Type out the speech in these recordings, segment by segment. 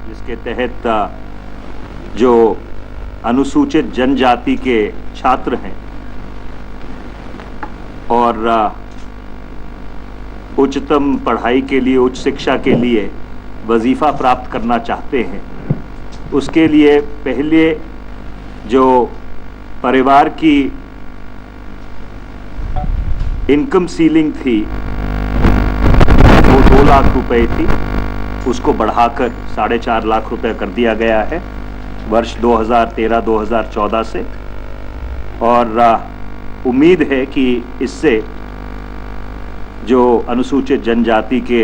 जिसके तहत जो अनुसूचित जनजाति के छात्र हैं और उच्चतम पढ़ाई के लिए, उच्च शिक्षा के लिए वजीफ़ा प्राप्त करना चाहते हैं, उसके लिए पहले जो परिवार की इनकम सीलिंग थी वो 2 लाख रुपए थी, उसको बढ़ाकर 4.5 लाख रुपए कर दिया गया है वर्ष 2013-2014 से। और उम्मीद है कि इससे जो अनुसूचित जनजाति के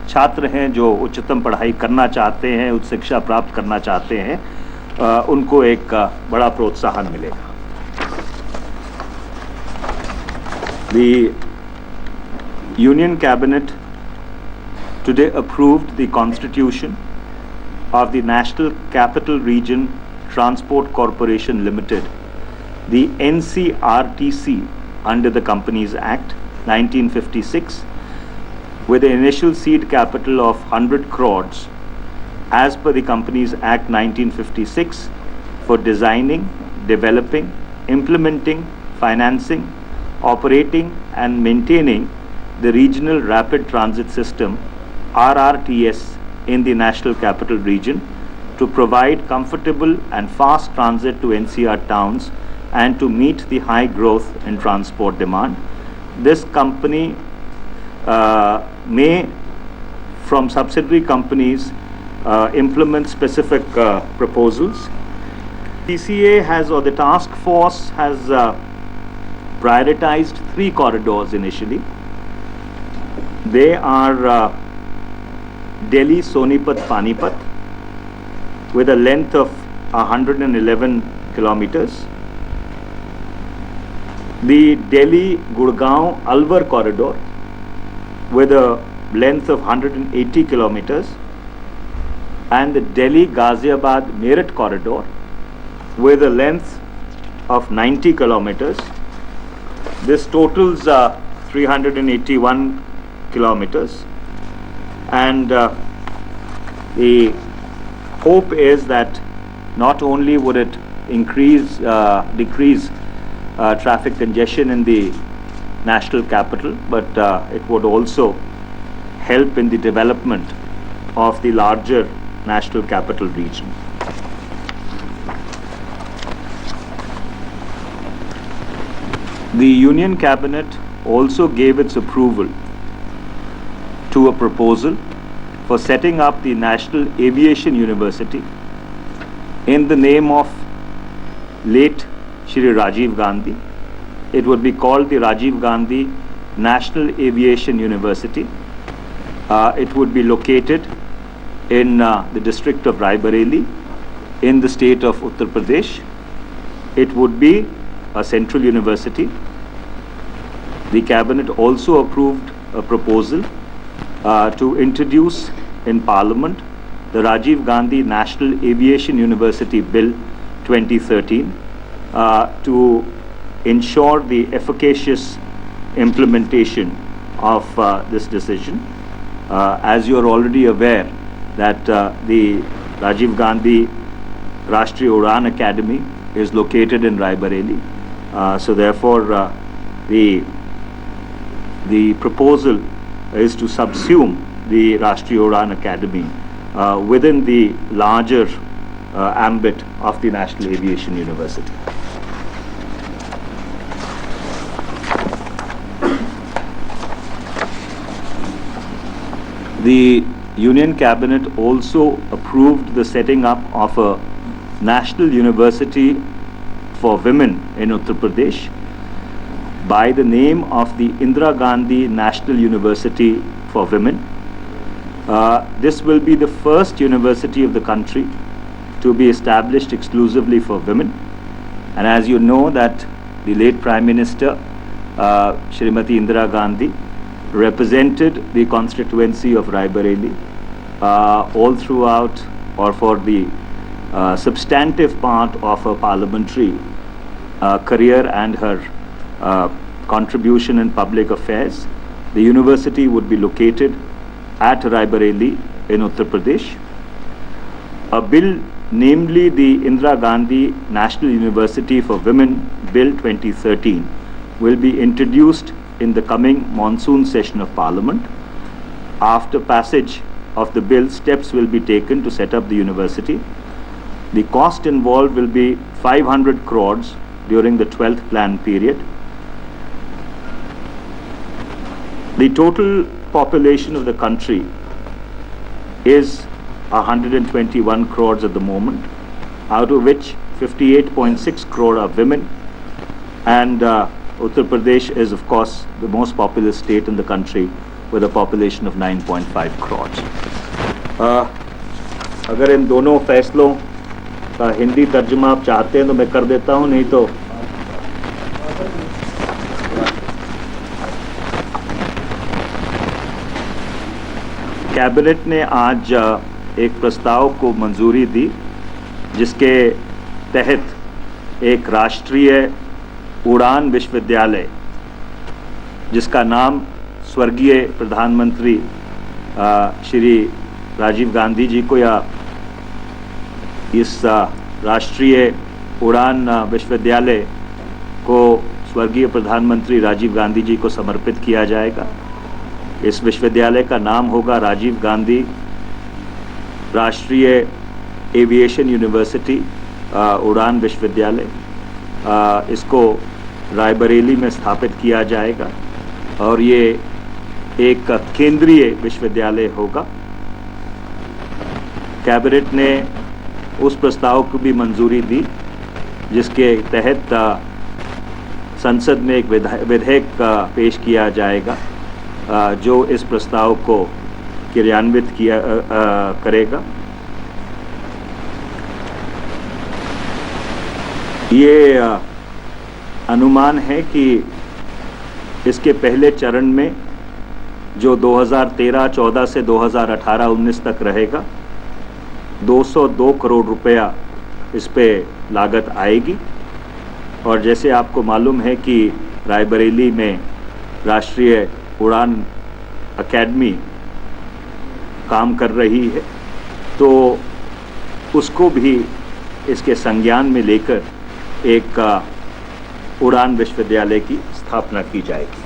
छात्र हैं, जो उच्चतम पढ़ाई करना चाहते हैं, उच्च शिक्षा प्राप्त करना चाहते हैं, उनको एक बड़ा प्रोत्साहन मिलेगा। The Union Cabinet today approved the constitution of the National Capital Region Transport Corporation Limited, the NCRTC, under the Companies Act 1956, with an initial seed capital of 100 crores as per the Companies Act 1956 for designing, developing, implementing, financing, operating and maintaining the Regional Rapid Transit System RRTS in the National Capital Region to provide comfortable and fast transit to NCR towns and to meet the high growth in transport demand. This company may, from subsidiary companies, implement specific proposals. TCA has, or the task force has, prioritized 3 corridors initially. They are Delhi, Sonipat, Panipat, with a length of 111 kilometers. The Delhi, Gurgaon, Alwar corridor, with a length of 180 kilometers, and the Delhi, Ghaziabad, Meerut corridor, with a length of 90 kilometers. This totals 381 kilometers, and the hope is that not only would it decrease traffic congestion in the national capital, but it would also help in the development of the larger national capital region. The Union Cabinet also gave its approval to a proposal for setting up the National Aviation University in the name of late Shri Rajiv Gandhi. It would be called the Rajiv Gandhi National Aviation University. It would be located in the district of Raebareli in the state of Uttar Pradesh. It would be a central university. The cabinet also approved a proposal to introduce in Parliament the Rajiv Gandhi National Aviation University Bill 2013 to ensure the efficacious implementation of this decision. As you are already aware that the Rajiv Gandhi Rashtriya Udan Academy is located in Raebareli. So therefore the proposal is to subsume the Rashtriya Udan Academy within the larger ambit of the National Aviation University. The Union Cabinet also approved the setting up of a National University for Women in Uttar Pradesh by the name of the Indira Gandhi National University for Women. This will be the first university of the country to be established exclusively for women. And as you know that the late Prime Minister, Shrimati Indira Gandhi, represented the constituency of Raebareli all throughout, or for the substantive part of her parliamentary career and her contribution in public affairs. The university would be located at Raebareli in Uttar Pradesh. A bill, namely the Indira Gandhi National University for Women Bill 2013, will be introduced in the coming monsoon session of Parliament. After passage of the bill, steps will be taken to set up the university. The cost involved will be 500 crores during the 12th plan period. The total population of the country is 121 crores at the moment, out of which 58.6 crore are women, and Uttar Pradesh is of course the most populous state in the country with a population of 9.5 crores. अगर इन दोनों फैसलों का हिंदी तर्जुमा आप चाहते हैं तो मैं कर देता हूं, नहीं तो कैबिनेट ने आज एक प्रस्ताव को मंजूरी दी जिसके तहत एक राष्ट्रीय उड़ान विश्वविद्यालय, जिसका नाम स्वर्गीय प्रधानमंत्री श्री राजीव गांधी जी को, या इस राष्ट्रीय उड़ान विश्वविद्यालय को स्वर्गीय प्रधानमंत्री राजीव गांधी जी को समर्पित किया जाएगा। इस विश्वविद्यालय का नाम होगा राजीव गांधी राष्ट्रीय एविएशन यूनिवर्सिटी उड़ान विश्वविद्यालय। इसको रायबरेली में स्थापित किया जाएगा और ये एक केंद्रीय विश्वविद्यालय होगा। कैबिनेट ने उस प्रस्ताव को भी मंजूरी दी जिसके तहत संसद में एक विधेयक पेश किया जाएगा जो इस प्रस्ताव को क्रियान्वित करेगा। ये अनुमान है कि इसके पहले चरण में जो 2013-14 से 2018-19 तक रहेगा, 202 करोड़ रुपया इस पे लागत आएगी। और जैसे आपको मालूम है कि रायबरेली में राष्ट्रीय उड़ान अकेडमी काम कर रही है, तो उसको भी इसके संज्ञान में लेकर एक उड़ान विश्वविद्यालय की स्थापना की जाएगी।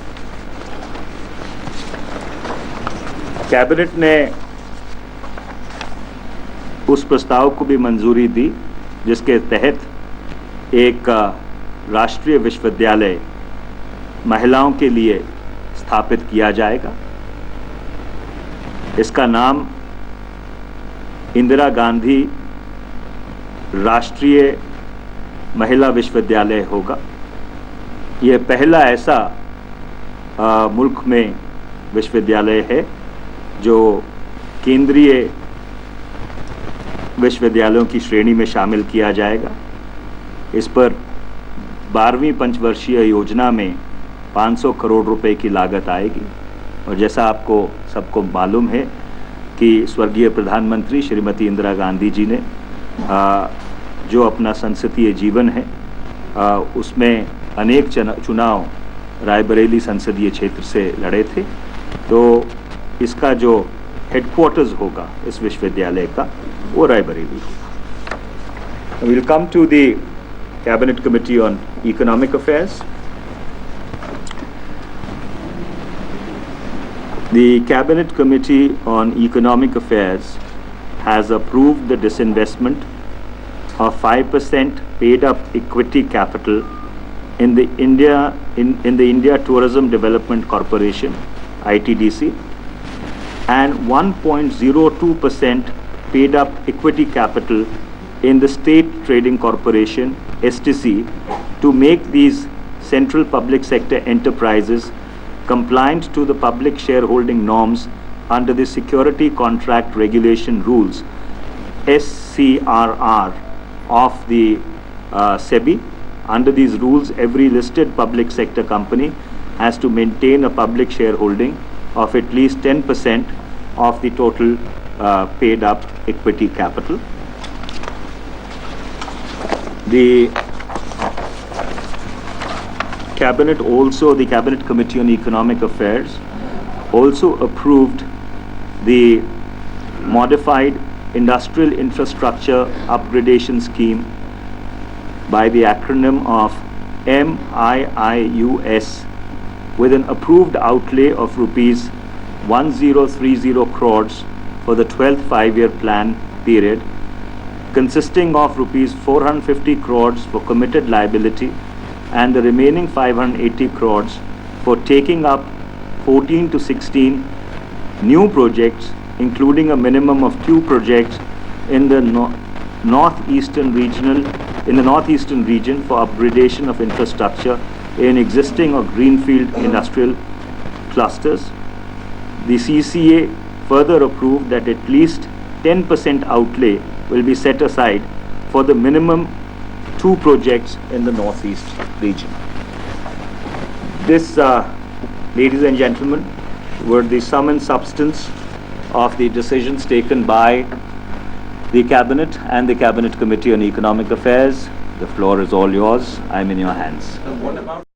कैबिनेट ने उस प्रस्ताव को भी मंजूरी दी जिसके तहत एक राष्ट्रीय विश्वविद्यालय महिलाओं के लिए स्थापित किया जाएगा। इसका नाम इंदिरा गांधी राष्ट्रीय महिला विश्वविद्यालय होगा। यह पहला ऐसा मुल्क में विश्वविद्यालय है जो केंद्रीय विश्वविद्यालयों की श्रेणी में शामिल किया जाएगा। इस पर 12वीं पंचवर्षीय योजना में 500 करोड़ रुपए की लागत आएगी। और जैसा आपको सबको मालूम है कि स्वर्गीय प्रधानमंत्री श्रीमती इंदिरा गांधी जी ने जो अपना संसदीय जीवन है उसमें अनेक चुनाव रायबरेली संसदीय क्षेत्र से लड़े थे, तो इसका जो हेडक्वार्टर्स होगा इस विश्वविद्यालय का वो रायबरेली होगा। We'll come to the Cabinet Committee on Economic Affairs. The Cabinet Committee on Economic Affairs has approved the disinvestment of 5% paid-up equity capital in the India Tourism Development Corporation (ITDC) and 1.02% paid-up equity capital in the State Trading Corporation (STC) to make these central public sector enterprises compliant to the public shareholding norms under the Security Contract Regulation Rules (SCRR) of the SEBI. Under these rules, every listed public sector company has to maintain a public shareholding of at least 10% of the total paid up equity capital. The Cabinet Committee on Economic Affairs also approved the modified Industrial Infrastructure Upgradation Scheme by the acronym of MIIUS, with an approved outlay of rupees 1030 crores for the 12th five-year plan period, consisting of rupees 450 crores for committed liability and the remaining 580 crores for taking up 14 to 16 new projects, including a minimum of 2 projects in the northeastern region for upgradation of infrastructure in existing or greenfield industrial clusters. The CCA further approved that at least 10% outlay will be set aside for the minimum 2 projects in the northeast region. This, ladies and gentlemen, were the sum and substance of the decisions taken by the Cabinet and the Cabinet Committee on Economic Affairs. The floor is all yours. I'm in your hands.